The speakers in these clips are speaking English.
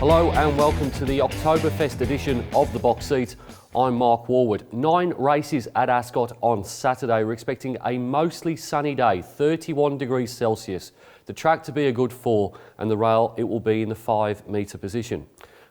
Hello and welcome to the Oktoberfest edition of The Box Seat. I'm Mark Warwood. 9 races at Ascot on Saturday. We're expecting a mostly sunny day, 31 degrees Celsius. The track to be a good 4 and the rail, it will be in the 5 metre position.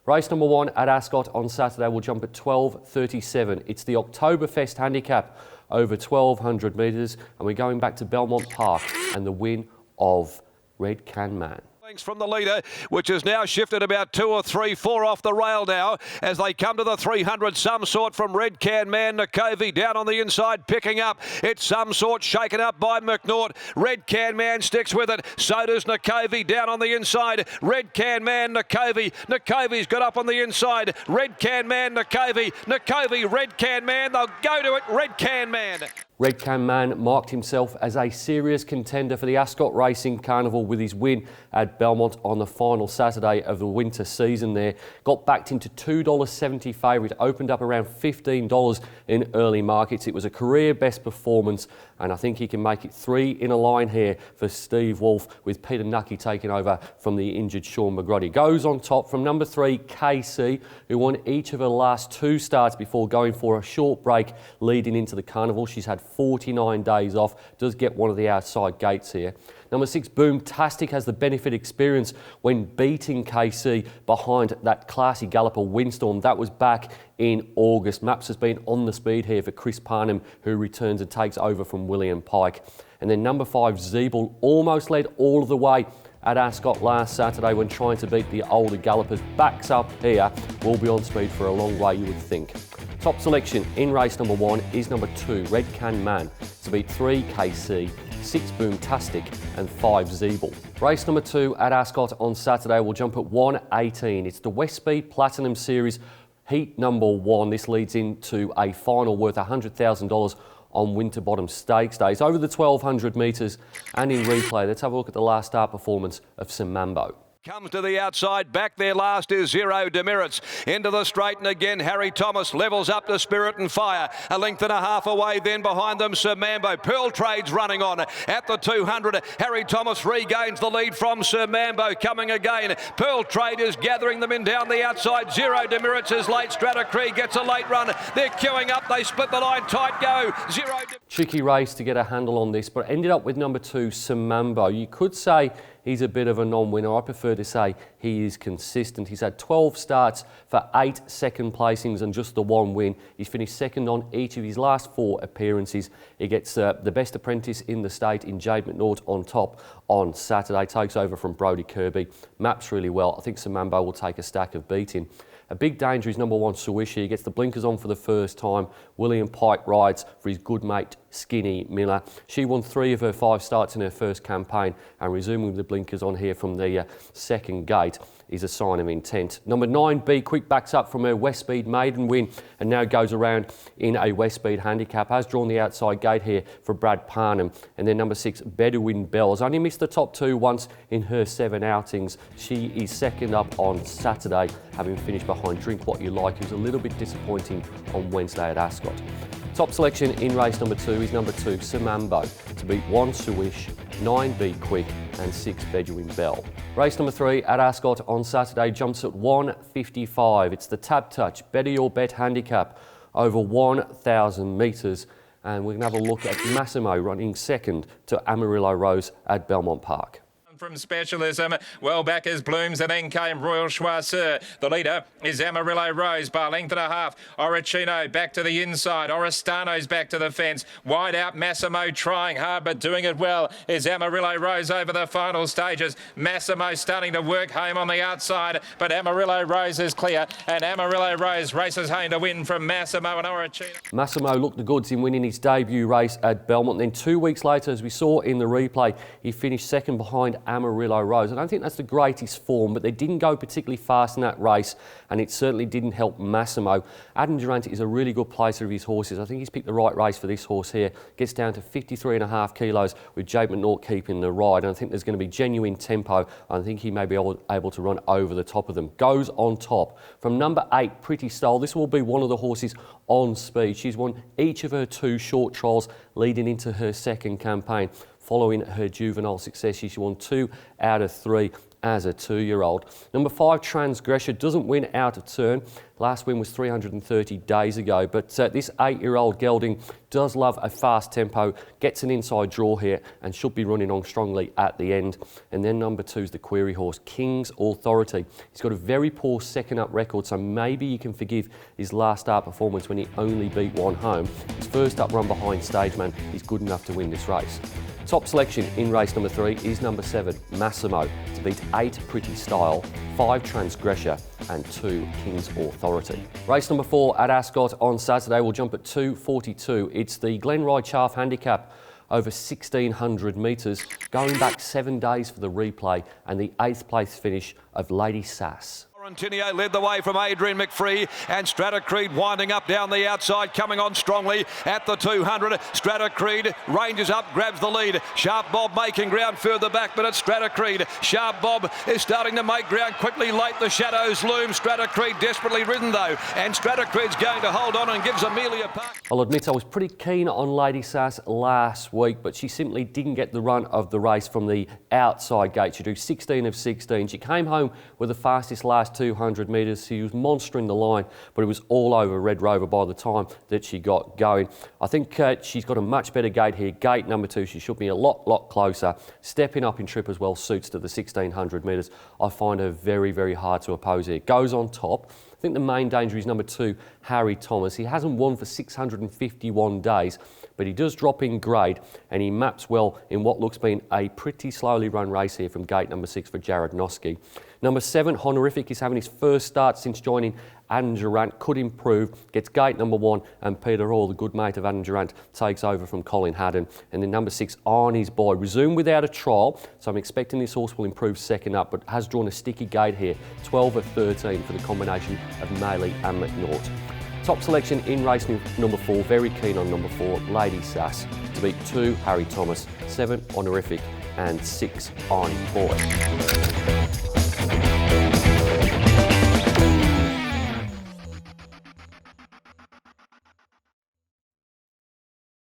Race number 1 at Ascot on Saturday will jump at 12:37. It's the Oktoberfest handicap over 1,200 metres, and we're going back to Belmont Park and the win of Red Can Man. From the leader, which has now shifted about 2 or 3, 4 off the rail now as they come to the 300. Some Sort from Red Can Man. Nakovi down on the inside picking up. It's Some Sort shaken up by McNaught. Red Can Man sticks with it. So does Nakovi down on the inside. Red Can Man, Nakovi. Nakovi's got up on the inside. Red Can Man, Nakovi. Nakovi, Red Can Man. They'll go to it. Red Can Man. Red Can Man marked himself as a serious contender for the Ascot Racing Carnival with his win at Belmont on the final Saturday of the winter season there. Got backed into $2.70 favourite, opened up around $15 in early markets. It was a career best performance, and I think he can make it 3 in a line here for Steve Wolf, with Peter Nucky taking over from the injured Sean McGroddy. Goes on top from number 3, KC, who won each of her last 2 starts before going for a short break leading into the Carnival. She's had 49 days off, does get one of the outside gates here. Number 6, Boomtastic, has the benefit experience when beating KC behind that classy galloper Windstorm. That was back in August. Maps has been on the speed here for Chris Parnham, who returns and takes over from William Pike. And then number 5, Zeeble, almost led all of the way at Ascot last Saturday when trying to beat the older gallopers. Backs up here, will be on speed for a long way, you would think. Top selection in race number 1 is number 2, Red Can Man, to beat 3 KC, 6 Boomtastic and 5 Zeeble. Race number 2 at Ascot on Saturday will jump at 1:18. It's the Westspeed Platinum Series Heat number 1. This leads into a final worth $100,000 on Winterbottom Stakes Days over the 1,200 metres. And in replay, let's have a look at the last start performance of Samambo. Comes to the outside, back there last is Zero Demerits. Into the straight and again, Harry Thomas levels up to Spirit and Fire. A length and a half away then behind them, Sir Mambo. Pearl Trade's running on at the 200. Harry Thomas regains the lead from Sir Mambo, coming again. Pearl Trade is gathering them in down the outside. Zero Demerits is late. Stratacree gets a late run. They're queuing up, they split the line, tight go. Tricky race to get a handle on this, but ended up with number 2, Samambo. You could say he's a bit of a non-winner. I prefer to say he is consistent. He's had 12 starts for 8 second placings and just the 1 win. He's finished second on each of his last 4 appearances. He gets the best apprentice in the state in Jade McNaught on top on Saturday. Takes over from Brodie Kirby. Maps really well. I think Samambo will take a stack of beating. A big danger is number 1, Swish. He gets the blinkers on for the first time. William Pike rides for his good mate, Skinny Miller. She won 3 of her 5 starts in her first campaign, and resuming with the blinkers on here from the second gate is a sign of intent. Number 9, Be Quick, backs up from her Westspeed maiden win and now goes around in a Westspeed handicap. Has drawn the outside gate here for Brad Parnham. And then number 6, Bedouin Bells. Only missed the top 2 once in her 7 outings. She is second up on Saturday, having finished behind Drink What You Like. It was a little bit disappointing on Wednesday at Ascot. Top selection in race number 2 is number 2, Samambo, to beat 1, Swish, 9, Be Quick and 6, Bedouin Bell. Race number 3 at Ascot on Saturday jumps at 1:55. It's the Tab Touch Better Your Bet handicap over 1,000 metres, and we're going to have a look at Massimo running second to Amarillo Rose at Belmont Park. From Specialism, well back as Blooms, and then came Royal Choiseur. The leader is Amarillo Rose by a length and a half. Oricino back to the inside. Oristano's back to the fence. Wide out, Massimo trying hard but doing it well is Amarillo Rose over the final stages. Massimo starting to work home on the outside, but Amarillo Rose is clear, and Amarillo Rose races home to win from Massimo and Oricino. Massimo looked the goods in winning his debut race at Belmont. Then 2 weeks later, as we saw in the replay, he finished second behind Amarillo Rose. I don't think that's the greatest form, but they didn't go particularly fast in that race, and it certainly didn't help Massimo. Adam Durant is a really good placer of his horses. I think he's picked the right race for this horse here. Gets down to 53.5 kilos with Jade McNaught keeping the ride, and I think there's going to be genuine tempo. I think he may be able to run over the top of them. Goes on top from number 8, Pretty Style. This will be one of the horses on speed. She's won each of her 2 short trials leading into her second campaign. Following her juvenile success, she won 2 out of 3 as a 2-year-old. Number 5, Transgressor, doesn't win out of turn. Last win was 330 days ago, but this 8-year-old gelding does love a fast tempo, gets an inside draw here and should be running on strongly at the end. And then number 2 is the query horse, King's Authority. He's got a very poor second up record, so maybe you can forgive his last start performance when he only beat one home. His first up run behind Stageman is good enough to win this race. Top selection in race number 3 is number 7, Massimo, to beat 8, Pretty Style, 5, Transgressor and 2, King's Authority. Race number 4 at Ascot on Saturday will jump at 2:42. It's the Glenrye Chaff Handicap over 1,600 metres, going back 7 days for the replay and the 8th place finish of Lady Sass. Tinio led the way from Adrian McPhee, and Stratacreed winding up down the outside, coming on strongly at the 200. Stratacreed ranges up, grabs the lead. Sharp Bob making ground further back, but it's Stratacreed. Sharp Bob is starting to make ground quickly late. The shadows loom. Stratacreed desperately ridden though, and Stratacreed's going to hold on and gives Amelia Park. I'll admit I was pretty keen on Lady Sass last week, but she simply didn't get the run of the race from the outside gate. She drew 16 of 16. She came home with the fastest last 200 metres. She was monstering the line, but it was all over Red Rover by the time that she got going. I think she's got a much better gate here. Gate number 2, she should be a lot closer. Stepping up in trip as well suits to the 1,600 metres. I find her very, very hard to oppose here. Goes on top. I think the main danger is number 2, Harry Thomas. He hasn't won for 651 days, but he does drop in grade and he maps well in what looks been a pretty slowly run race here from gate number 6 for Jared Noski. Number 7, Honorific, is having his first start since joining Adam Durant, could improve, gets gate number 1, and Peter Hall, the good mate of Adam Durant, takes over from Colin Haddon. And then number 6, Arnie's Boy, resumed without a trial, so I'm expecting this horse will improve second up, but has drawn a sticky gate here, 12 of 13 for the combination of Maley and McNaught. Top selection in race number 4, very keen on number 4, Lady Sass, to beat 2, Harry Thomas, 7, Honorific, and 6, Arnie Boy.